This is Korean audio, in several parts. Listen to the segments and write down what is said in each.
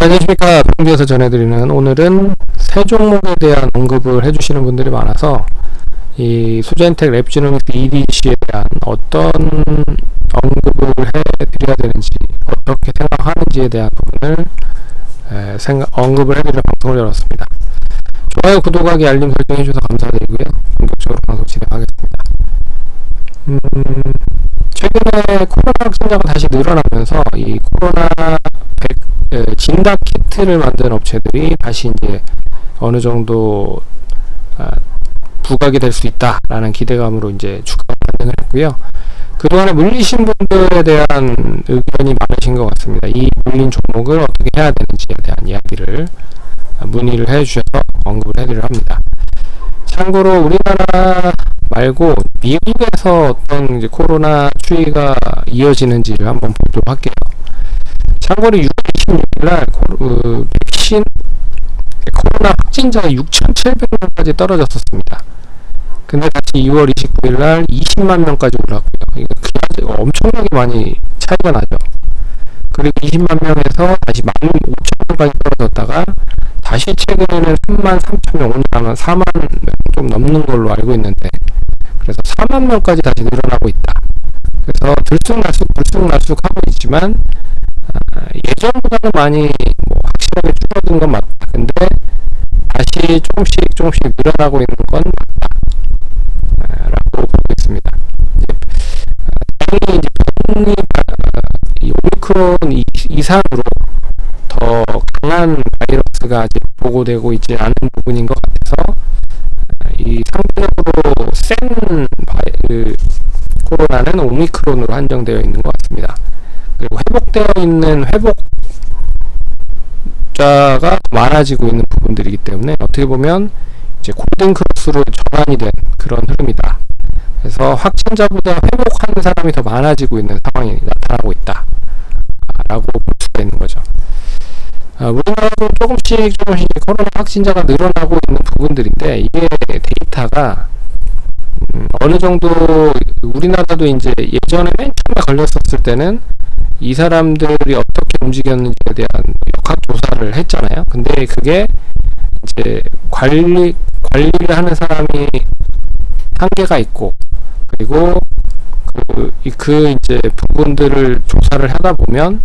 안녕하십니까. 평주에서 전해드리는, 오늘은 세 종목에 대한 언급을 해주시는 분들이 많아서 이 수젠텍 랩지노믹스 EDC에 대한 어떤 언급을 해드려야 되는지, 어떻게 생각하는지에 대한 부분을 언급을 해드리는 방송을 열었습니다. 좋아요, 구독하기, 알림 설정 해주셔서 감사드리고요. 본격적으로 방송 진행하겠습니다. 최근에 코로나 확진자가 다시 늘어나면서 이 코로나 진단 키트를 만든 업체들이 다시 이제 어느 정도 부각이 될 수 있다라는 기대감으로 이제 주가 반등을 했고요. 그동안에 물리신 분들에 대한 의견이 많으신 것 같습니다. 이 물린 종목을 어떻게 해야 되는지에 대한 이야기를 문의를 해주셔서 언급을 해드리려 합니다. 참고로 우리나라 말고 미국에서 어떤 이제 코로나 추이가 이어지는지를 한번 보도록 할게요. 참고로 6월 26일날 백신 코로나 확진자가 6,700명까지 떨어졌었습니다. 근데 다시 2월 29일날 20만 명까지 올랐고요. 이거 엄청나게 많이 차이가 나죠. 그리고 20만 명에서 다시 15,000명까지 떨어졌다가 다시 최근에는 33,000명, 오늘 하면 4만 명 좀 넘는 걸로 알고 있는데, 그래서 4만 명까지 다시 늘어나고 있다. 그래서 들쑥날쑥 하고 있지만 예전보다는 많이 확실하게 줄어든 건 맞다. 근데 다시 조금씩 늘어나고 있는 건 맞다 라고 보고 있습니다. 다행히 이제 이 오미크론 이상으로 더 강한 바이러스가 아직 보고되고 있지 않은 부분인 것 같아서 이 상대적으로 센 코로나는 오미크론으로 한정되어 있는 것 같습니다. 그리고 회복되어 있는 회복자가 많아지고 있는 부분들이기 때문에 어떻게 보면 이제 골든 크로스로 전환이 된 그런 흐름이다. 그래서 확진자보다 회복하는 사람이 더 많아지고 있는 상황이 나타나고 있다 라고 볼 수가 있는 거죠. 우리나라도 조금씩 코로나 확진자가 늘어나고 있는 부분들인데, 이게 데이터가 어느 정도 우리나라도 이제 예전에 맨 처음에 걸렸었을 때는 이 사람들이 어떻게 움직였는지에 대한 역학 조사를 했잖아요. 근데 그게 이제 관리를 하는 사람이 한계가 있고, 그리고 그 이제 부분들을 조사를 하다 보면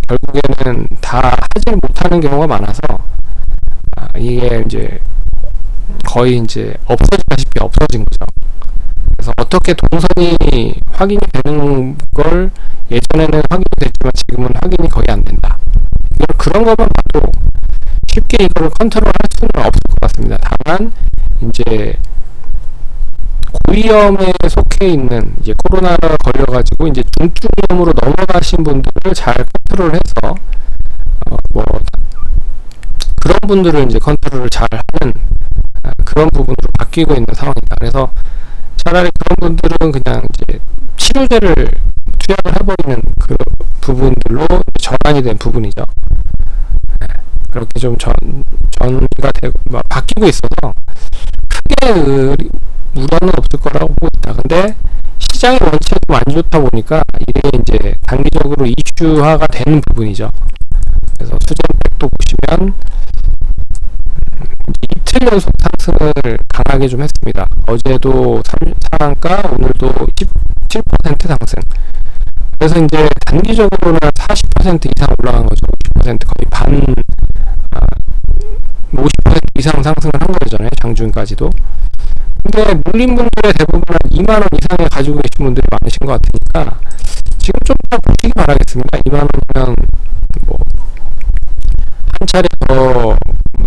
결국에는 다 하지 못하는 경우가 많아서 이게 이제 거의 이제 없어지다시피 없어진 거죠. 그래서 어떻게 동선이 확인이 되는 걸 예전에는 확인이 됐지만 지금은 확인이 거의 안 된다. 그런 것만 봐도 쉽게 이걸 컨트롤할 수는 없을 것 같습니다. 다만 이제 고위험에 속해 있는 이제 코로나가 걸려가지고 이제 중증염으로 넘어가신 분들을 잘 컨트롤해서 그런 분들을 이제 컨트롤을 잘 하는 그런 부분으로 바뀌고 있는 상황이다. 그래서 차라리 그런 분들은 그냥 이제 치료제를 투약을 해버리는 그 부분들로 전환이 된 부분이죠. 그렇게 좀 전이가 되고 바뀌고 있어서 크게 우려는 없을 거라고 보고 있다. 근데 시장의 원체가 좀 안 좋다 보니까 이게 이제 단기적으로 이슈화가 되는 부분이죠. 그래서 수젠텍도 보시면 이틀 연속 상승을 강하게 좀 했습니다. 어제도 상한가, 오늘도 17% 상승. 그래서 이제 단기적으로는 40% 이상 올라간 거죠. 50% 거의 반, 50% 이상 상승을 한 거잖아요. 장중까지도. 근데 물린 분들의 대부분은 2만원 이상에 가지고 계신 분들이 많으신 것 같으니까 지금 좀 더 보시기 바라겠습니다. 2만원이면 한 차례 더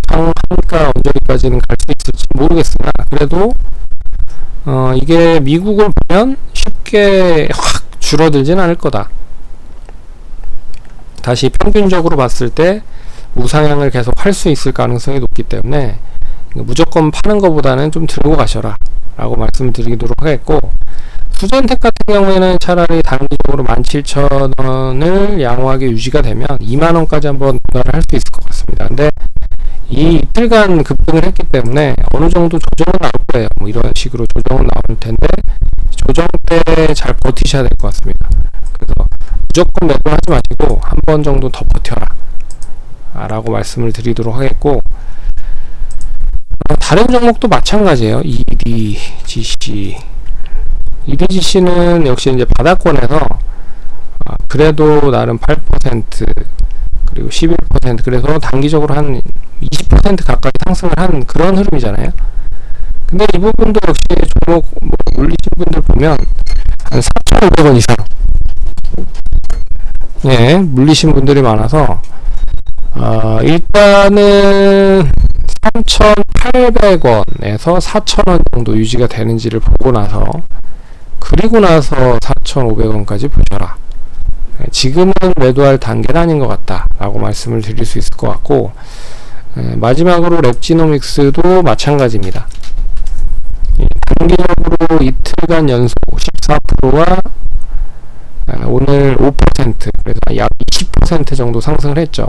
상한가 언저리까지는 갈 수 있을지 모르겠으나, 그래도 이게 미국을 보면 쉽게 확 줄어들진 않을 거다. 다시 평균적으로 봤을 때 우상향을 계속 할 수 있을 가능성이 높기 때문에 무조건 파는 것보다는 좀 들고 가셔라 라고 말씀을 드리도록 하겠고, 수젠텍 같은 경우에는 차라리 단기적으로 17,000원을 양호하게 유지가 되면 2만원까지 한번 도달을 할 수 있을 것 같습니다. 근데 이 이틀간 급등을 했기 때문에 어느 정도 조정은 나올 거예요. 이런 식으로 조정은 나올 텐데, 조정 때 잘 버티셔야 될 것 같습니다. 그래서 무조건 매도하지 마시고 한 번 정도 더 버텨라 라고 말씀을 드리도록 하겠고, 다른 종목도 마찬가지예요. EDGC는 역시 이제 바닥권에서 그래도 나름 8% 그리고 11% 그래서 단기적으로 한 20% 가까이 상승을 한 그런 흐름이잖아요. 근데 이 부분도 역시 종목 물리신 분들 보면 한 4,500원 이상 물리신 분들이 많아서 일단은 3,800원에서 4,000원 정도 유지가 되는지를 보고 나서 그리고 나서 4,500원까지 보셔라. 지금은 매도할 단계는 아닌 것 같다 라고 말씀을 드릴 수 있을 것 같고, 마지막으로 랩지노믹스도 마찬가지입니다. 단기적으로 이틀간 연속 14%와 오늘 5% 그래서 약 20% 정도 상승을 했죠.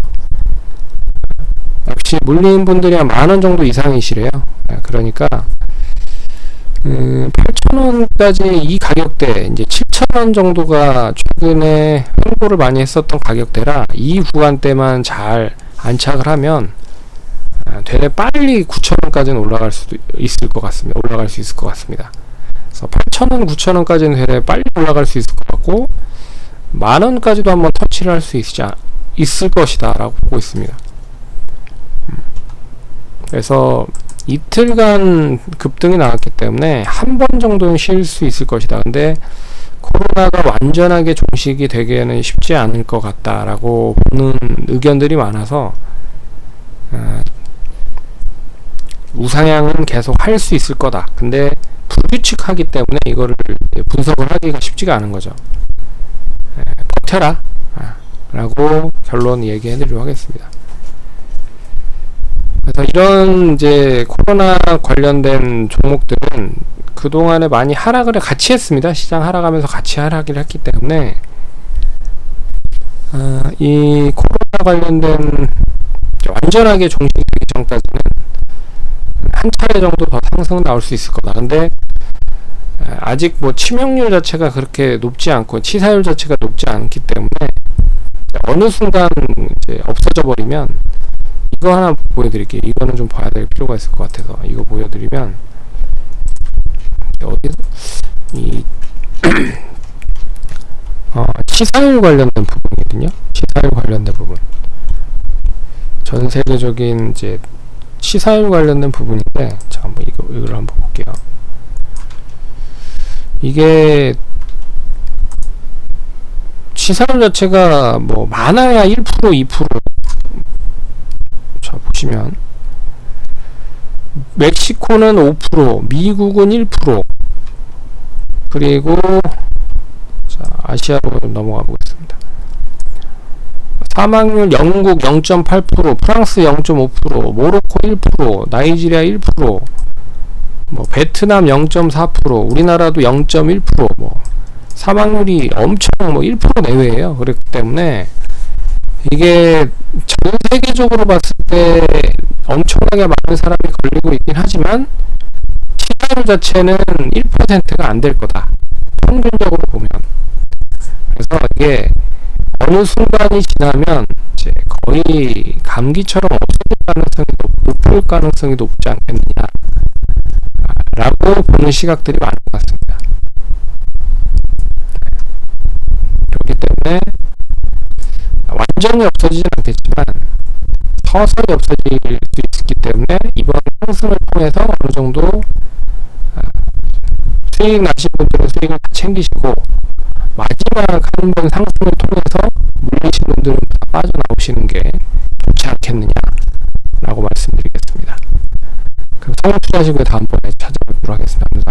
역시 물린 분들이 한 만원 정도 이상이시래요. 그러니까 8,000원까지 이 가격대, 이제 7,000원 정도가 최근에 횡보를 많이 했었던 가격대라 이 구간대만 잘 안착을 하면 되레 빨리 9,000원까지는 올라갈 수 있을 것 같습니다. 그래서 8,000원, 9,000원까지는 되레 빨리 올라갈 수 있을 것 같고, 만원까지도 한번 터치를 할 수 있을 것이다 라고 보고 있습니다. 그래서 이틀간 급등이 나왔기 때문에 한 번 정도는 쉴 수 있을 것이다. 근데 코로나가 완전하게 종식이 되기에는 쉽지 않을 것 같다라고 보는 의견들이 많아서 우상향은 계속 할 수 있을 거다. 근데 불규칙하기 때문에 이거를 분석을 하기가 쉽지가 않은 거죠. 버텨라 라고 결론 얘기해 드리도록 하겠습니다. 그래서 이런 이제 코로나 관련된 종목들은 그동안에 많이 하락을 같이 했습니다. 시장 하락하면서 같이 하락을 했기 때문에 이 코로나 관련된 완전하게 종식되기 전까지는 한 차례 정도 더 상승은 나올 수 있을 거다. 근데 아직 뭐 치명률 자체가 그렇게 높지 않고 치사율 자체가 높지 않기 때문에 어느 순간 이제 없어져 버리면, 이거 하나 보여드릴게요. 이거는 좀 봐야 될 필요가 있을 것 같아서 이거 보여드리면, 어디서 이 치사율 관련된 부분이거든요. 치사율 관련된 부분, 전 세계적인 이제 치사율 관련된 부분인데, 자 한번 이걸 한번 볼게요. 이게 치사율 자체가 뭐 많아야 1%, 2%. 자 보시면 멕시코는 5%, 미국은 1%, 그리고 자 아시아로 넘어가 보겠습니다. 사망률 영국 0.8%, 프랑스 0.5%, 모로코 1%, 나이지리아 1%, 뭐 베트남 0.4%, 우리나라도 0.1%, 뭐 사망률이 엄청 뭐 1% 내외예요. 그렇기 때문에 이게 전 세계적으로 봤을 때 엄청나게 많은 사람이 걸리고 있긴 하지만 치사율 자체는 1%가 안 될 거다. 평균적으로 보면. 그래서 이게 어느 순간이 지나면 이제 거의 감기처럼 없어질 가능성이 높을 가능성이 높지 않겠느냐 라고 보는 시각들이 많은 것 같습니다. 그렇기 때문에 완전히 없어지진 않겠지만 서서히 없어질 수 있기 때문에 이번 상승을 통해서 어느 정도 수익 나신 분들은 수익을 다 챙기시고, 마지막 한 번 상승을 통해서 물리신 분들은 다 빠져나오시는 게 좋지 않겠느냐 라고 말씀드리겠습니다. 그럼 성공 투자하시고 다음번에 찾아뵙도록 하겠습니다. 감사합니다.